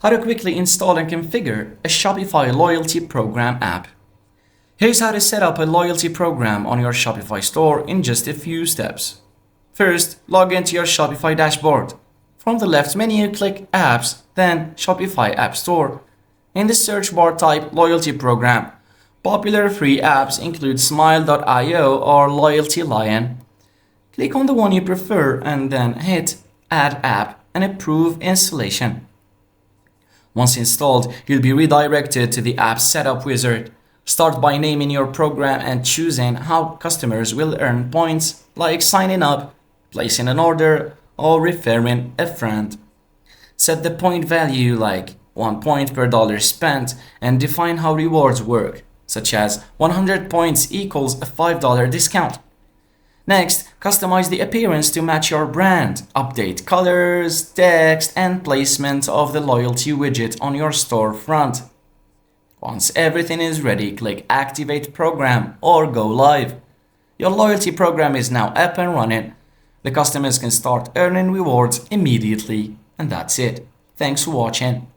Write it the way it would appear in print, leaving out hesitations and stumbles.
How to quickly install and configure a Shopify loyalty program app. Here's how to set up a loyalty program on your Shopify store in just a few steps. First, log into your Shopify dashboard. From the left menu, click Apps, then Shopify App Store. In the search bar, type Loyalty Program. Popular free apps include Smile.io or Loyalty Lion. Click on the one you prefer and then hit Add App and approve installation. Once installed, you'll be redirected to the app setup wizard. Start by naming your program and choosing how customers will earn points, like signing up, placing an order, or referring a friend. Set the point value like 1 point per dollar spent and define how rewards work, such as 100 points equals a $5 discount. Next, customize the appearance to match your brand. Update colors, text, and placement of the loyalty widget on your storefront. Once everything is ready, click Activate Program or Go Live. Your loyalty program is now up and running. The customers can start earning rewards immediately. And that's it. Thanks for watching.